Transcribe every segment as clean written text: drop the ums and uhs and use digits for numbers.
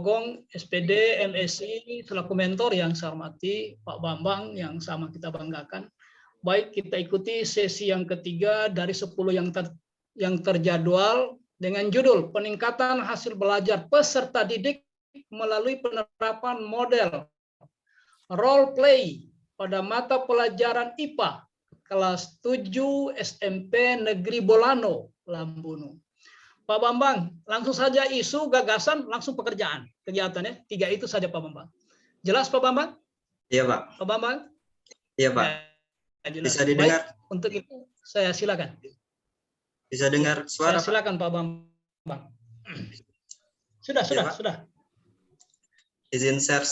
Gong, SPD, MSI, selaku mentor yang saya hormati, Pak Bambang yang sama kita banggakan. Baik, kita ikuti sesi yang ketiga dari 10 yang terjadwal dengan judul peningkatan hasil belajar peserta didik melalui penerapan model role play pada mata pelajaran IPA kelas 7 SMP Negeri Bolano, Lambunu. Pak Bambang, langsung saja isu, gagasan, langsung pekerjaan. Kegiatannya, 3 itu saja Pak Bambang. Jelas Pak Bambang? Iya Pak. Pak Bambang? Iya Pak. Ya, jelas. Bisa didengar? Baik, untuk itu saya silakan. Bisa dengar suara saya silakan Pak Bambang. Sudah. Izin share.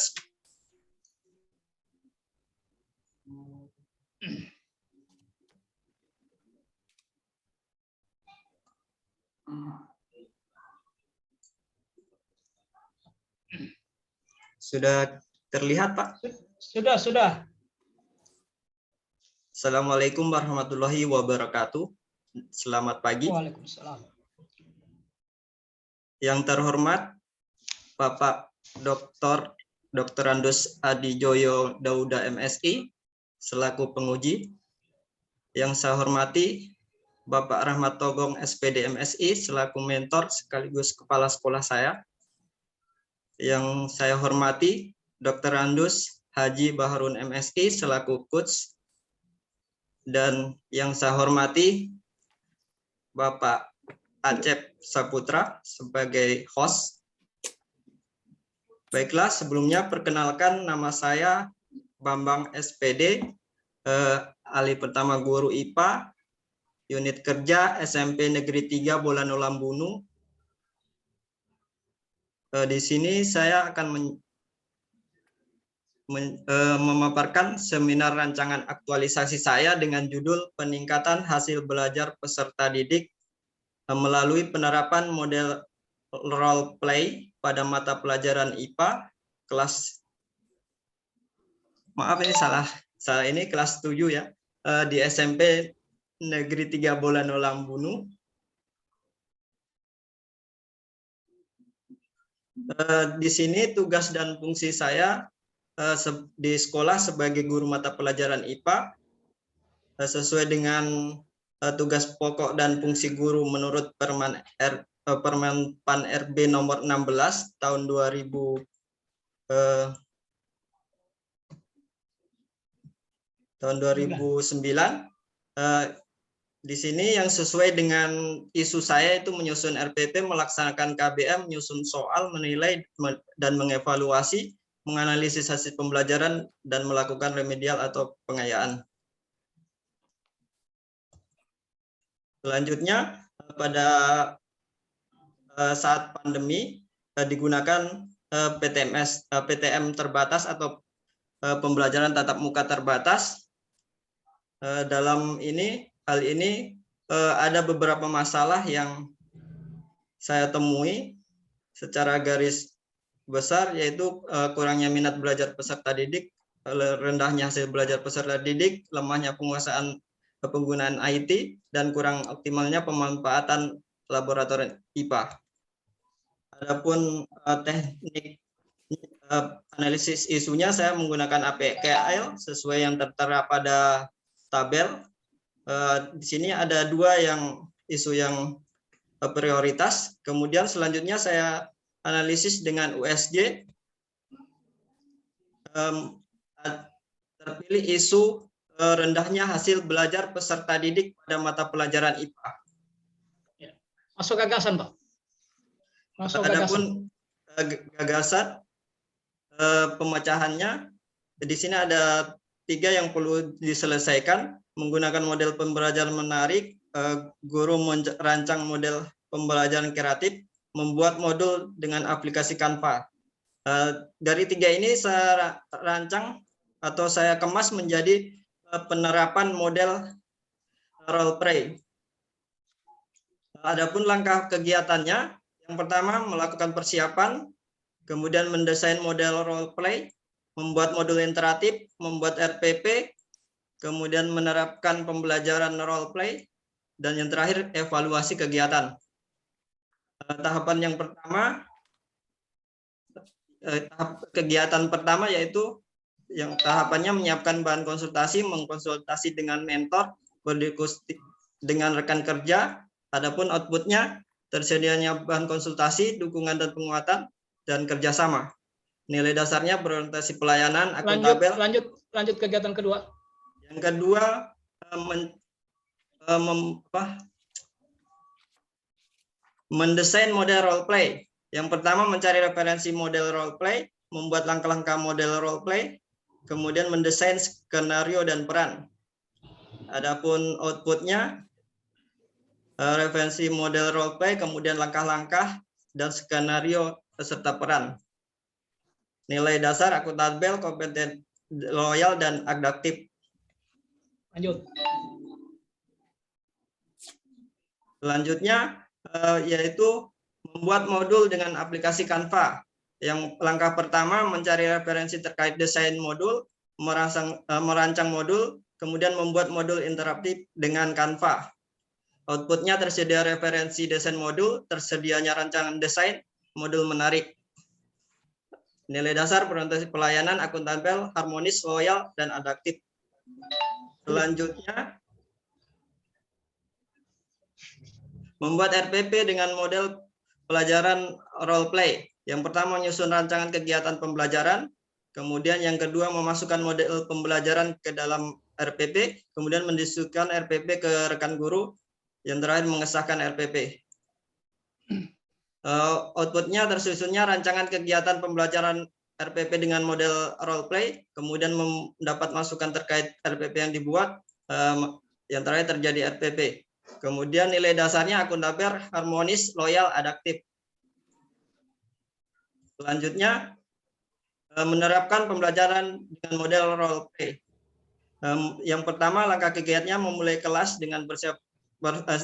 Sudah terlihat, Pak? Sudah. Assalamualaikum warahmatullahi wabarakatuh. Selamat pagi. Waalaikumsalam. Yang terhormat Bapak Dr. Andus Adijoyo Dauda MSI selaku penguji. Yang saya hormati Bapak Rahmat Togong SPD MSI selaku mentor sekaligus kepala sekolah saya. Yang saya hormati Dr. Andus Haji Baharun MSI selaku coach. Dan yang saya hormati Bapak Acep Saputra sebagai host. Baiklah, sebelumnya perkenalkan nama saya Bambang SPD, alih pertama guru IPA, unit kerja SMP Negeri 3 Bolano Lambunu. Di sini saya akan memaparkan seminar rancangan aktualisasi saya dengan judul peningkatan hasil belajar peserta didik melalui penerapan model role play pada mata pelajaran IPA kelas ini kelas 7 ya, di SMP Negeri 3 Bolano Lambunu. Di sini tugas dan fungsi saya di sekolah sebagai guru mata pelajaran IPA sesuai dengan tugas pokok dan fungsi guru menurut Permen Pan RB nomor 16 tahun 2009. Di sini yang sesuai dengan isu saya itu menyusun RPP, melaksanakan KBM, menyusun soal, menilai dan mengevaluasi, menganalisis hasil pembelajaran, dan melakukan remedial atau pengayaan. Selanjutnya, pada saat pandemi digunakan PTM terbatas atau pembelajaran tatap muka terbatas. Dalam hal ini ada beberapa masalah yang saya temui secara garis besar, yaitu kurangnya minat belajar peserta didik, rendahnya hasil belajar peserta didik, lemahnya penguasaan penggunaan IT, dan kurang optimalnya pemanfaatan laboratorium IPA. Adapun teknik analisis isunya, saya menggunakan APKL sesuai yang tertera pada tabel. Di sini ada 2 isu yang prioritas. Kemudian selanjutnya saya analisis dengan USG. Terpilih isu rendahnya hasil belajar peserta didik pada mata pelajaran IPA. Masuk gagasan, Pak. Adapun gagasan pemecahannya, di sini ada 3 yang perlu diselesaikan. Menggunakan model pembelajaran menarik, guru merancang model pembelajaran kreatif, membuat modul dengan aplikasi Canva. Dari 3 ini saya rancang atau saya kemas menjadi penerapan model role play. Adapun langkah kegiatannya, yang pertama melakukan persiapan, kemudian mendesain model role play, membuat modul interaktif, membuat RPP, kemudian menerapkan pembelajaran role play, dan yang terakhir evaluasi kegiatan. Tahapan yang pertama tahap kegiatan pertama yaitu yang tahapannya menyiapkan bahan konsultasi, mengkonsultasi dengan mentor, berdiskusi dengan rekan kerja. Adapun outputnya tersedianya bahan konsultasi, dukungan dan penguatan, dan kerjasama. Nilai dasarnya berorientasi pelayanan, akuntabel. Lanjut kegiatan kedua. Yang kedua mendesain model role play. Yang pertama mencari referensi model role play, membuat langkah-langkah model role play, kemudian mendesain skenario dan peran. Adapun outputnya referensi model role play, kemudian langkah-langkah dan skenario serta peran. Nilai dasar akuntabel, kompeten, loyal, dan adaptif. Lanjut. Selanjutnya yaitu membuat modul dengan aplikasi Canva. Yang langkah pertama mencari referensi terkait desain modul, merancang modul, kemudian membuat modul interaktif dengan Canva. Outputnya tersedia referensi desain modul, tersedianya rancangan desain, modul menarik. Nilai dasar orientasi pelayanan, akuntabel, harmonis, loyal, dan adaptif. Selanjutnya membuat RPP dengan model pelajaran role play. Yang pertama menyusun rancangan kegiatan pembelajaran, kemudian yang kedua memasukkan model pembelajaran ke dalam RPP, kemudian mendiskusikan RPP ke rekan guru, yang terakhir mengesahkan RPP. Outputnya tersusunnya rancangan kegiatan pembelajaran RPP dengan model role play, kemudian mendapat masukan terkait RPP yang dibuat, yang terakhir terjadi RPP. Kemudian nilai dasarnya akuntabel, harmonis, loyal, adaptif. Selanjutnya menerapkan pembelajaran dengan model role play. Yang pertama langkah kegiatannya memulai kelas dengan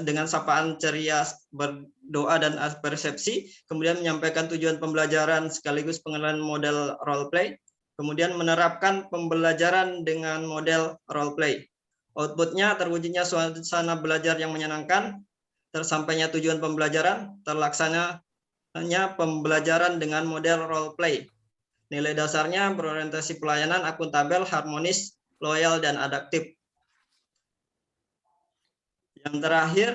dengan sapaan ceria, berdoa, dan persepsi, kemudian menyampaikan tujuan pembelajaran sekaligus pengenalan model role play, kemudian menerapkan pembelajaran dengan model role play. Outputnya terwujudnya suasana belajar yang menyenangkan, tersampainya tujuan pembelajaran, terlaksananya pembelajaran dengan model role play. Nilai dasarnya berorientasi pelayanan, akuntabel, harmonis, loyal, dan adaptif. Yang terakhir,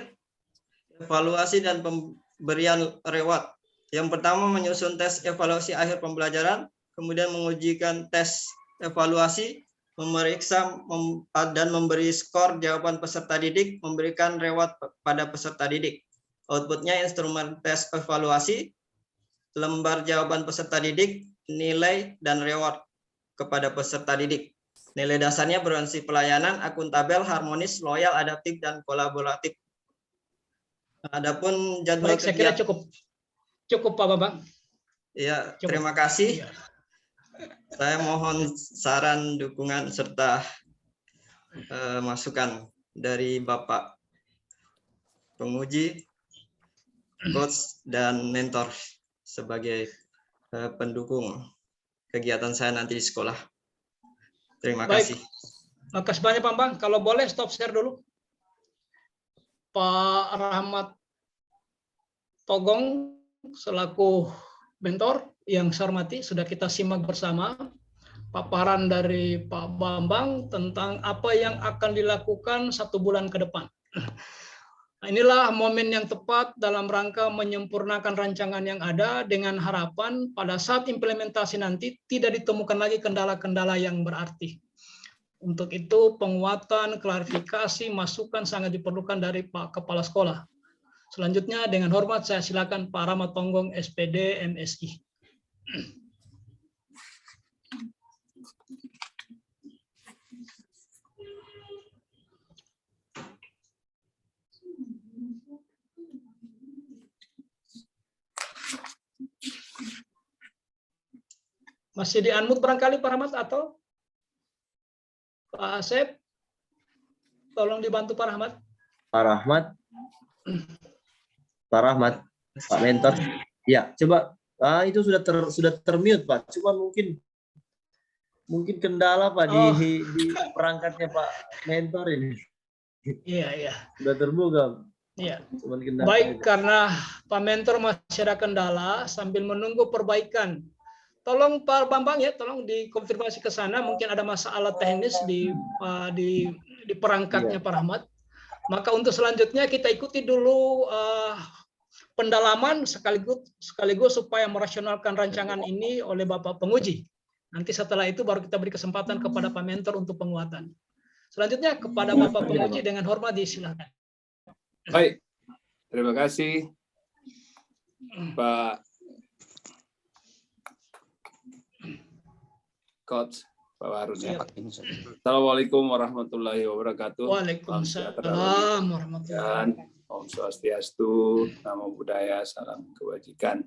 evaluasi dan pemberian reward. Yang pertama menyusun tes evaluasi akhir pembelajaran, kemudian mengujikan tes evaluasi, memeriksa dan memberi skor jawaban peserta didik, memberikan reward pada peserta didik. Outputnya instrumen tes evaluasi, lembar jawaban peserta didik, nilai, dan reward kepada peserta didik. Nilai dasarnya berorientasi pelayanan, akuntabel, harmonis, loyal, adaptif, dan kolaboratif. Adapun jadwal Baik, saya kira cukup Pak Bambang. Ya, Cukup. terima kasih. Ya. Saya mohon saran, dukungan, serta masukan dari Bapak penguji, coach, dan mentor sebagai pendukung kegiatan saya nanti di sekolah. Terima kasih. Makasih banyak Pak Bambang. Kalau boleh stop share dulu. Pak Rahmat Togong selaku mentor yang saya hormati, sudah kita simak bersama paparan dari Pak Bambang tentang apa yang akan dilakukan 1 bulan ke depan. Nah, inilah momen yang tepat dalam rangka menyempurnakan rancangan yang ada dengan harapan pada saat implementasi nanti tidak ditemukan lagi kendala-kendala yang berarti. Untuk itu penguatan, klarifikasi, masukan sangat diperlukan dari Pak Kepala Sekolah. Selanjutnya dengan hormat saya silakan Pak Rahmat Tonggong SPD MSI. Masih di-unmute barangkali Pak Rahmat atau Pak Asep? Tolong dibantu Pak Rahmat. Pak Rahmat. Pak Rahmat, Pak Mentor. Ya, coba. Itu sudah termute Pak. Cuma mungkin kendala Pak di perangkatnya Pak Mentor ini. Iya. Sudah terbuka. Iya. Cuman kendala Baik, aja. karena Pak Mentor masih ada kendala sambil menunggu perbaikan tolong Pak Bambang ya, tolong dikonfirmasi ke sana. Mungkin ada masalah teknis di perangkatnya Pak Rahmat. Maka untuk selanjutnya kita ikuti dulu pendalaman sekaligus supaya merasionalkan rancangan ini oleh Bapak penguji. Nanti setelah itu baru kita beri kesempatan kepada Pak Mentor untuk penguatan. Selanjutnya kepada Bapak penguji dengan hormat disilakan. Baik, terima kasih Pak Coach Pak Harun. Ya. Assalamualaikum warahmatullahi wabarakatuh. Waalaikumsalam warahmatullahi wabarakatuh. Om Swastiastu, Namo Buddhaya, salam kebajikan.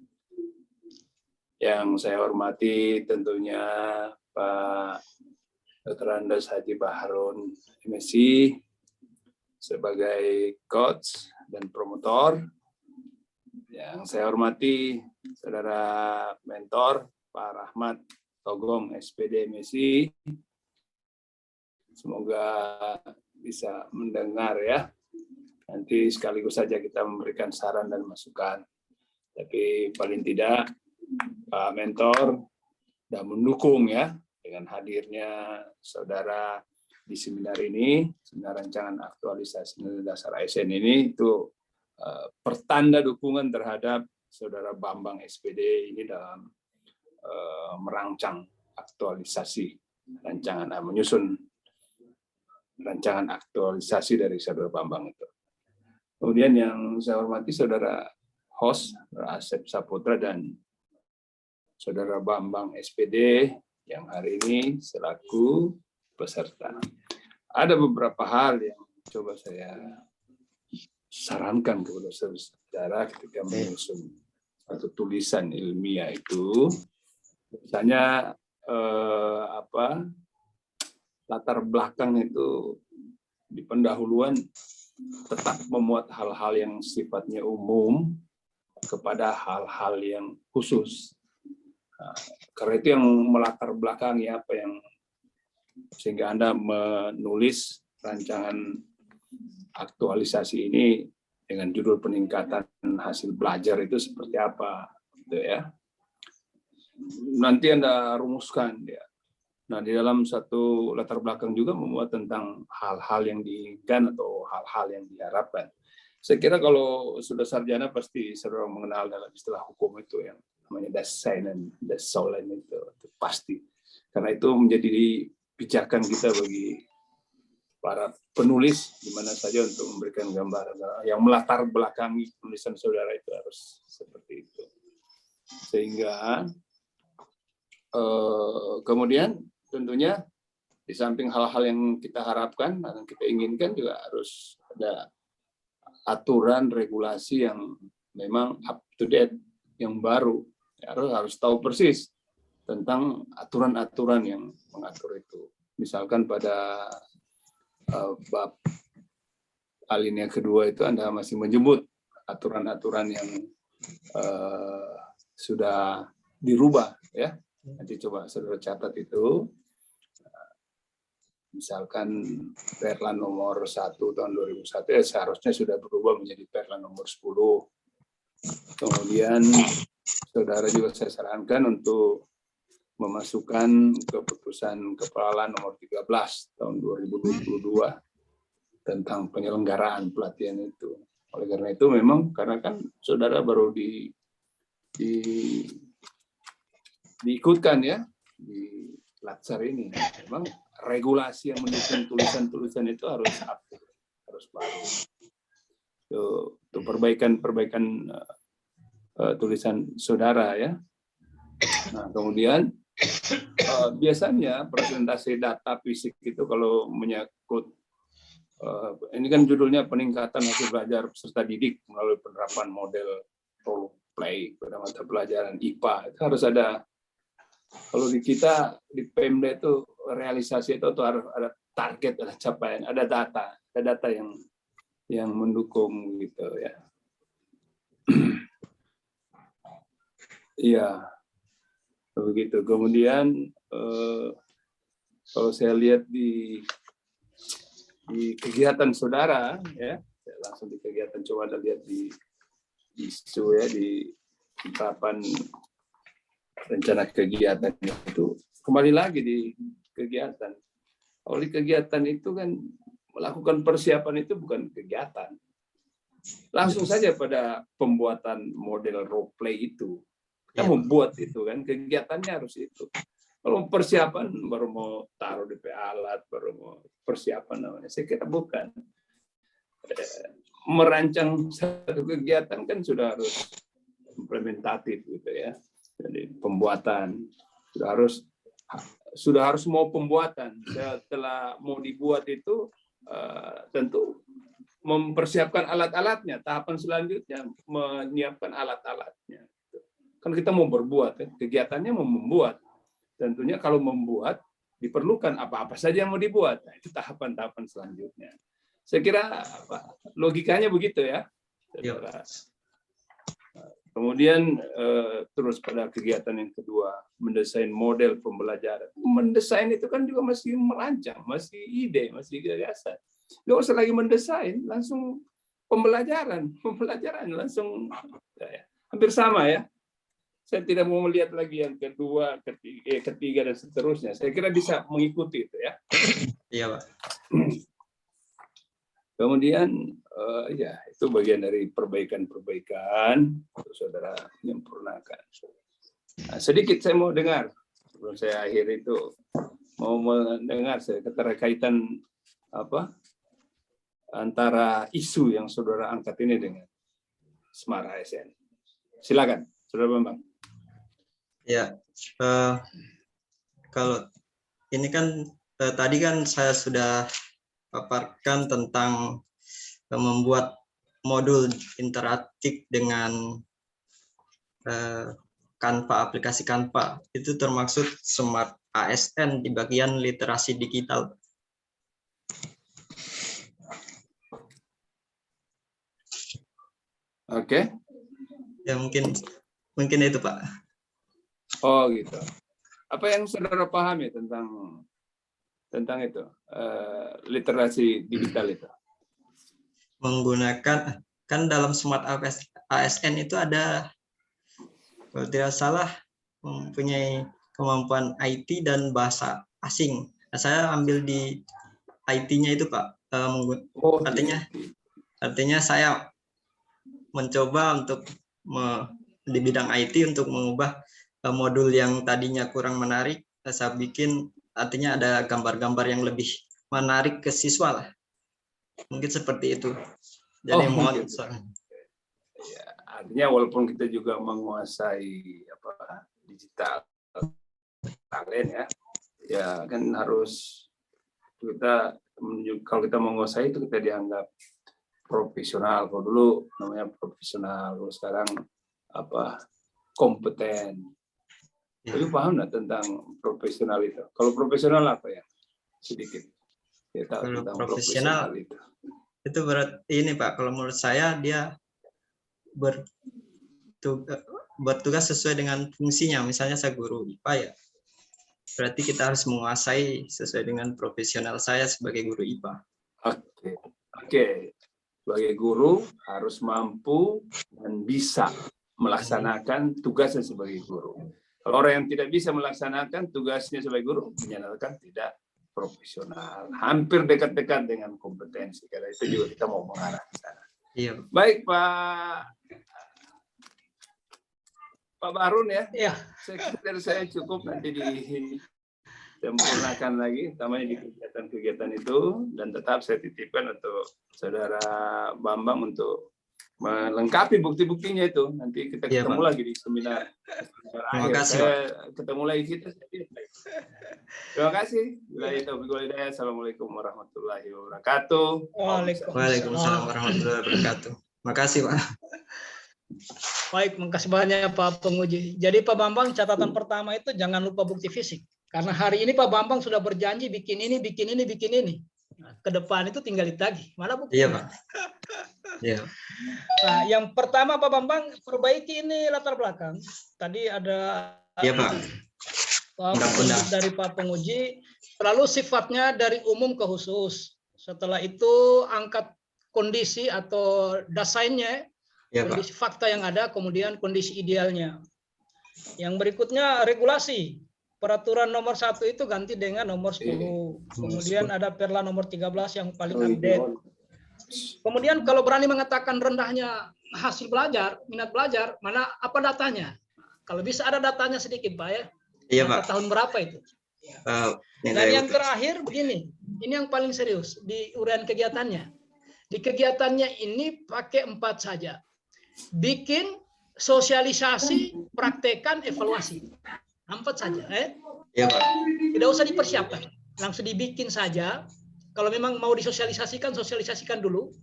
Yang saya hormati tentunya Pak Dr. Andes Haji Baharun MSc sebagai coach dan promotor. Yang saya hormati saudara mentor Pak Rahmat Togong SPD MSc. Semoga bisa mendengar ya. Nanti sekaligus saja kita memberikan saran dan masukan. Tapi paling tidak Pak Mentor sudah mendukung ya dengan hadirnya saudara di seminar ini, seminar rancangan aktualisasi nilai dasar ASN ini itu pertanda dukungan terhadap saudara Bambang SPD ini dalam merancang aktualisasi rancangan menyusun rancangan aktualisasi dari saudara Bambang itu. Kemudian yang saya hormati saudara host, Asep Saputra dan saudara Bambang SPD yang hari ini selaku peserta. Ada beberapa hal yang coba saya sarankan kepada saudara ketika menyusun satu tulisan ilmiah itu, misalnya latar belakang itu di pendahuluan tetap memuat hal-hal yang sifatnya umum kepada hal-hal yang khusus. Nah, karena itu yang melatar belakangi apa yang sehingga Anda menulis rancangan aktualisasi ini dengan judul peningkatan hasil belajar itu seperti apa, gitu ya. Nanti Anda rumuskan ya. Nah, di dalam satu latar belakang juga memuat tentang hal-hal yang diinginkan atau hal-hal yang diharapkan. Saya kira kalau sudah sarjana pasti saudara mengenal dalam istilah hukum itu yang namanya das sein dan das sollen itu pasti. Karena itu menjadi pijakan kita bagi para penulis di mana saja untuk memberikan gambaran yang melatar belakangi tulisan saudara itu harus seperti itu. Sehingga kemudian tentunya di samping hal-hal yang kita harapkan dan kita inginkan juga harus ada aturan regulasi yang memang up to date, yang baru. Harus tahu persis tentang aturan-aturan yang mengatur itu. Misalkan pada bab alinea kedua itu Anda masih menyebut aturan-aturan yang sudah dirubah ya. Nanti coba saudara catat itu. Misalkan Perlan nomor 1 tahun 2001 ya seharusnya sudah berubah menjadi Perlan nomor 10. Kemudian saudara juga saya sarankan untuk memasukkan keputusan Kepala nomor 13 tahun 2022 tentang penyelenggaraan pelatihan itu. Oleh karena itu memang karena kan saudara baru diikutkan ya di Latsar ini. Memang regulasi yang mendukung tulisan-tulisan itu harus update, harus baru. Itu perbaikan tulisan saudara ya. Nah, kemudian biasanya presentasi data fisik itu kalau menyangkut ini kan judulnya peningkatan hasil belajar peserta didik melalui penerapan model role play pada mata pelajaran IPA. Itu harus ada. Kalau di kita di Pemda itu realisasi itu harus ada target, ada capaian, ada data yang mendukung gitu ya. Iya, begitu. Kemudian kalau saya lihat di kegiatan saudara ya, saya langsung di kegiatan coba Anda lihat di isu ya di penerapan rencana kegiatan itu kembali lagi di kegiatan. Kalau di kegiatan itu kan melakukan persiapan itu bukan kegiatan. Langsung saja pada pembuatan model role play itu. Kita membuat itu kan, kegiatannya harus itu. Kalau persiapan baru mau taruh DP alat, baru mau persiapan namanya. Saya kira bukan. Merancang satu kegiatan kan sudah harus implementatif gitu ya. Jadi pembuatan sudah harus mau pembuatan. Setelah mau dibuat itu tentu mempersiapkan alat-alatnya. Tahapan selanjutnya menyiapkan alat-alatnya. Kan kita mau berbuat, kan? Kegiatannya mau membuat. Tentunya kalau membuat diperlukan apa-apa saja yang mau dibuat. Nah, itu tahapan-tahapan selanjutnya. Saya kira logikanya begitu ya. Kemudian terus pada kegiatan yang kedua, mendesain model pembelajaran. Mendesain itu kan juga masih merancang, masih ide, masih gagasan. Nggak usah lagi mendesain, langsung pembelajaran langsung hampir sama ya. Saya tidak mau melihat lagi yang kedua, ketiga dan seterusnya. Saya kira bisa mengikuti itu ya. Iya, Pak. Kemudian ya itu bagian dari perbaikan-perbaikan untuk saudara menyempurnakan. Nah, sedikit saya mau dengar sebelum saya akhir itu mau mendengar saya keterkaitan apa antara isu yang saudara angkat ini dengan Smart ASN. Silakan, saudara Bambang. Ya, kalau ini kan tadi kan saya sudah paparkan tentang membuat modul interaktif dengan Canva, aplikasi Canva. Itu termaksud Smart ASN di bagian literasi digital. Oke. Ya mungkin itu, Pak. Oh gitu. Apa yang saudara pahami tentang itu literasi digital itu? Menggunakan kan dalam Smart ASN itu ada, kalau tidak salah, mempunyai kemampuan IT dan bahasa asing. Nah, saya ambil di IT-nya itu, Pak. Artinya saya mencoba untuk di bidang IT untuk mengubah modul yang tadinya kurang menarik, saya bikin artinya ada gambar-gambar yang lebih menarik ke siswa lah. Mungkin seperti itu. Jadi gitu. Ya, artinya walaupun kita juga menguasai digital talent ya kan harus kita kalau kita menguasai itu kita dianggap profesional. Kalau dulu namanya profesional, kalau sekarang kompeten. Tapi paham nggak tentang profesional itu? Kalau profesional apa ya? Sedikit. Kalau profesional itu berarti ini, Pak. Kalau menurut saya dia bertugas sesuai dengan fungsinya. Misalnya saya guru IPA ya. Berarti kita harus menguasai sesuai dengan profesional saya sebagai guru IPA. Oke. Sebagai guru harus mampu dan bisa melaksanakan tugasnya sebagai guru. Kalau orang yang tidak bisa melaksanakan tugasnya sebagai guru, menyatakan tidak profesional. Hampir dekat-dekat dengan kompetensi. Karena itu juga kita mau mengarah ke sana. Iya. Baik, Pak Barun ya. Iya. Saya cukup nanti disempurnakan lagi, utamanya di kegiatan-kegiatan itu. Dan tetap saya titipkan untuk saudara Bambang untuk melengkapi bukti-buktinya itu. Nanti kita ketemu lagi di seminar. Terima kasih, Saya ketemu lagi kita. Terima kasih. Assalamualaikum warahmatullahi wabarakatuh. Waalaikumsalam warahmatullahi wabarakatuh. Terima kasih, Pak. Baik, makasih banyak Pak Penguji. Jadi Pak Bambang, catatan pertama itu jangan lupa bukti fisik. Karena hari ini Pak Bambang sudah berjanji bikin ini. Nah, ke depan itu tinggal ditagih. Mana bukti? Iya, Pak. Iya. Nah, yang pertama Pak Bambang, perbaiki ini latar belakang. Tadi ada Pak. Dari Pak Penguji, lalu sifatnya dari umum ke khusus. Setelah itu angkat kondisi atau desainnya, kondisi fakta yang ada, kemudian kondisi idealnya. Yang berikutnya regulasi. Peraturan nomor 1 itu ganti dengan nomor 10. Kemudian ada Perla nomor 13 yang paling update. Kemudian kalau berani mengatakan rendahnya hasil belajar, minat belajar, mana apa datanya? Kalau bisa ada datanya sedikit, Pak ya. Iya, Masa Pak. tahun berapa itu? Dan yang terakhir begini, ini yang paling serius di uraian kegiatannya. Di kegiatannya ini pakai 4 saja. Bikin, sosialisasi, praktekan, evaluasi. 4 saja. Iya, Pak. Tidak usah dipersiapkan, langsung dibikin saja. Kalau memang mau disosialisasikan, sosialisasikan dulu.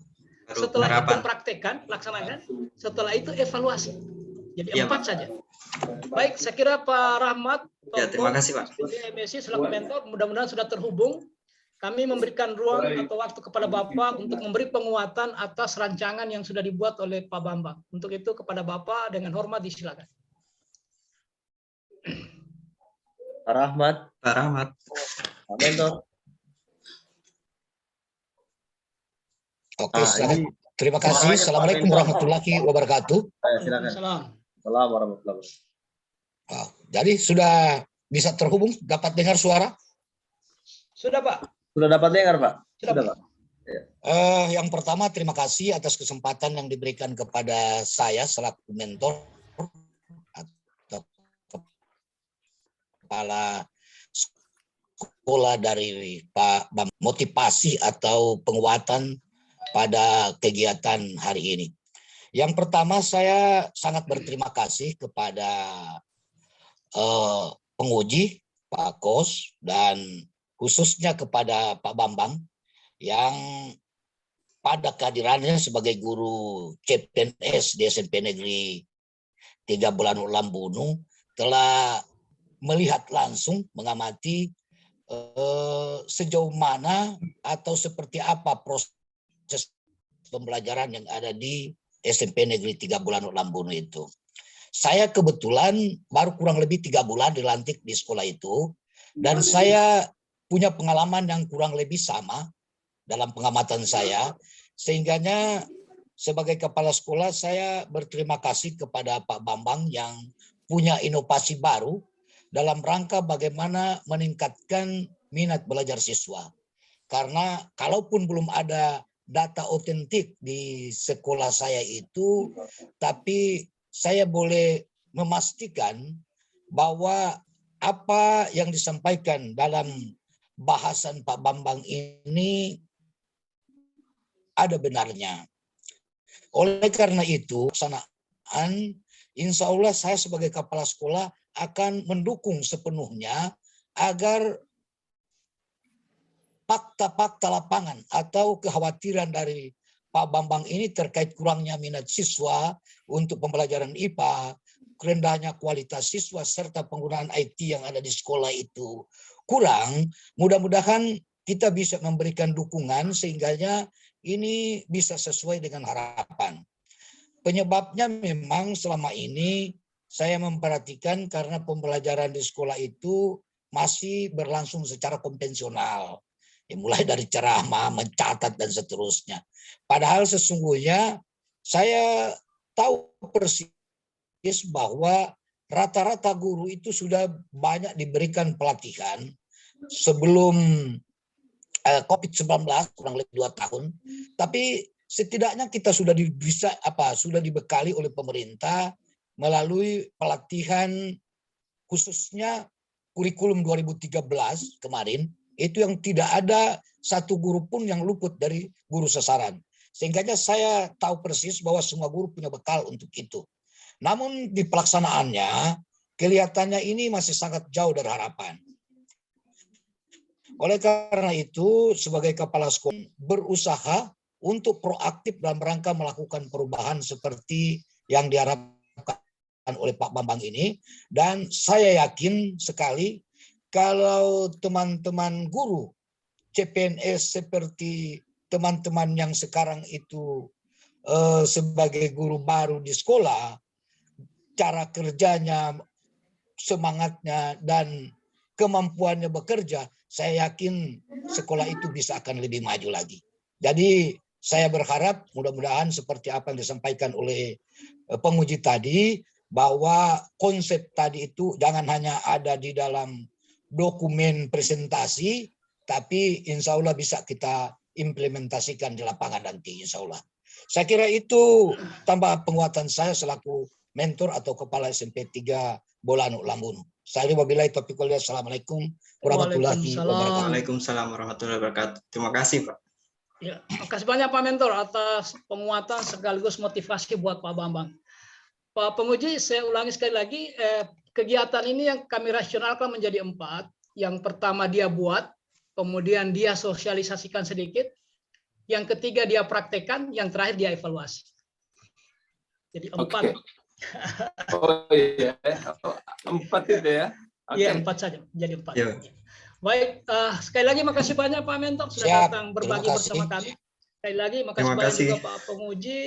Setelah itu praktekkan, laksanakan. Setelah itu evaluasi. Jadi Iya, 4 Pak. saja. Baik, saya kira Pak Rahmat, Ya, terima kasih, Pak. MSI selaku mentor, mudah-mudahan sudah terhubung. Kami memberikan ruang atau waktu kepada Bapak untuk memberi penguatan atas rancangan yang sudah dibuat oleh Pak Bambang. Untuk itu kepada Bapak dengan hormat disilakan. Pak Rahmat. Pak Rahmat. Pak Mentor. Oke, silakan. Terima kasih. Assalamualaikum warahmatullahi wabarakatuh. Silakan. Salam. Assalamualaikum warahmatullahi wabarakatuh. Jadi sudah bisa terhubung, dapat dengar suara? Sudah, Pak. Sudah dapat dengar, Pak? Sudah, Pak. Yang pertama, terima kasih atas kesempatan yang diberikan kepada saya selaku mentor atau kepala sekolah dari Pak Bambang, motivasi atau penguatan pada kegiatan hari ini. Yang pertama, saya sangat berterima kasih kepada penguji, Pak Kos, dan khususnya kepada Pak Bambang yang pada kehadirannya sebagai guru CPNS di SMP Negeri 3 Bulan Lambunu telah melihat langsung, mengamati sejauh mana atau seperti apa proses pembelajaran yang ada di SMP Negeri 3 Bulan Lambunu itu. Saya kebetulan baru kurang lebih 3 bulan dilantik di sekolah itu, dan saya punya pengalaman yang kurang lebih sama dalam pengamatan saya, sehingganya sebagai kepala sekolah saya berterima kasih kepada Pak Bambang yang punya inovasi baru dalam rangka bagaimana meningkatkan minat belajar siswa. Karena kalaupun belum ada data otentik di sekolah saya itu, tapi saya boleh memastikan bahwa apa yang disampaikan dalam bahasan Pak Bambang ini ada benarnya. Oleh karena itu, pelaksanaan, insya Allah saya sebagai kepala sekolah akan mendukung sepenuhnya agar fakta-fakta lapangan atau kekhawatiran dari Pak Bambang ini terkait kurangnya minat siswa untuk pembelajaran IPA, rendahnya kualitas siswa, serta penggunaan IT yang ada di sekolah itu kurang, mudah-mudahan kita bisa memberikan dukungan sehingganya ini bisa sesuai dengan harapan. Penyebabnya memang selama ini saya memperhatikan karena pembelajaran di sekolah itu masih berlangsung secara konvensional. Mulai dari ceramah, mencatat, dan seterusnya. Padahal sesungguhnya saya tahu persis bahwa rata-rata guru itu sudah banyak diberikan pelatihan sebelum COVID-19 kurang lebih 2 tahun. Tapi setidaknya kita sudah sudah dibekali oleh pemerintah melalui pelatihan khususnya kurikulum 2013 kemarin. Itu yang tidak ada satu guru pun yang luput dari guru sasaran. Sehingga saya tahu persis bahwa semua guru punya bekal untuk itu. Namun di pelaksanaannya, kelihatannya ini masih sangat jauh dari harapan. Oleh karena itu, sebagai kepala sekolah berusaha untuk proaktif dalam rangka melakukan perubahan seperti yang diharapkan oleh Pak Bambang ini. Dan saya yakin sekali kalau teman-teman guru CPNS seperti teman-teman yang sekarang itu sebagai guru baru di sekolah, cara kerjanya, semangatnya, dan kemampuannya bekerja, saya yakin sekolah itu bisa akan lebih maju lagi. Jadi saya berharap mudah-mudahan seperti apa yang disampaikan oleh penguji tadi, bahwa konsep tadi itu jangan hanya ada di dalam dokumen presentasi, tapi insya Allah bisa kita implementasikan di lapangan nanti, insya Allah. Saya kira itu tambah penguatan saya selaku mentor atau kepala SMP 3 Bolanu Lambunu. Saya wabillahi taufiq wal hidayah. Assalamualaikum warahmatullahi wabarakatuh. Waalaikumsalam warahmatullahi wabarakatuh. Terima kasih, Pak. Ya, makasih banyak Pak Mentor atas penguatan sekaligus motivasi buat Pak Bambang. Pak Penguji, saya ulangi sekali lagi, kegiatan ini yang kami rasionalkan menjadi 4. Yang pertama dia buat, kemudian dia sosialisasikan sedikit, yang ketiga dia praktekkan, yang terakhir dia evaluasi. Jadi 4. Oke. Oh iya, 4 itu ya. Iya, 4 saja, jadi 4. Ya. Baik, sekali lagi makasih banyak Pak Mentor sudah Siap, datang berbagi terima bersama kasih. kami. Sekali lagi makasih Terima banyak kasih. juga Pak Penguji.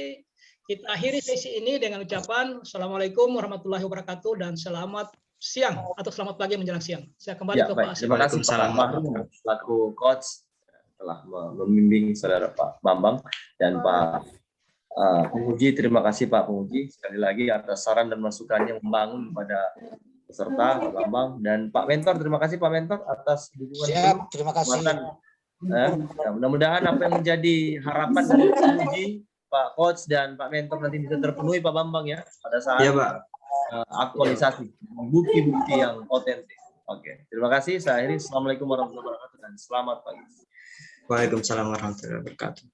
Kita akhiri sesi ini dengan ucapan Assalamualaikum warahmatullahi wabarakatuh dan selamat siang atau selamat pagi menjelang siang. Saya kembali Ya, ke baik. Pak Terima kasih Pak Waalaikumsalam. Mahrum selaku coach telah membimbing saudara Pak Bambang dan Pak Penguji. Terima kasih Pak Penguji sekali lagi atas saran dan masukannya membangun pada peserta Pak Bambang dan Pak Mentor. Terima kasih Pak Mentor atas dukungan Siap, terima kasih. kekuatan. Mudah-mudahan apa yang menjadi harapan dari Pak Penguji, Pak Coach dan Pak Mentor nanti bisa terpenuhi Pak Bambang ya pada saat Iya, Pak. aktualisasi bukti-bukti yang otentik. Oke, terima kasih. Saya akhiri. Assalamualaikum warahmatullahi wabarakatuh dan selamat pagi. Waalaikumsalam warahmatullahi wabarakatuh.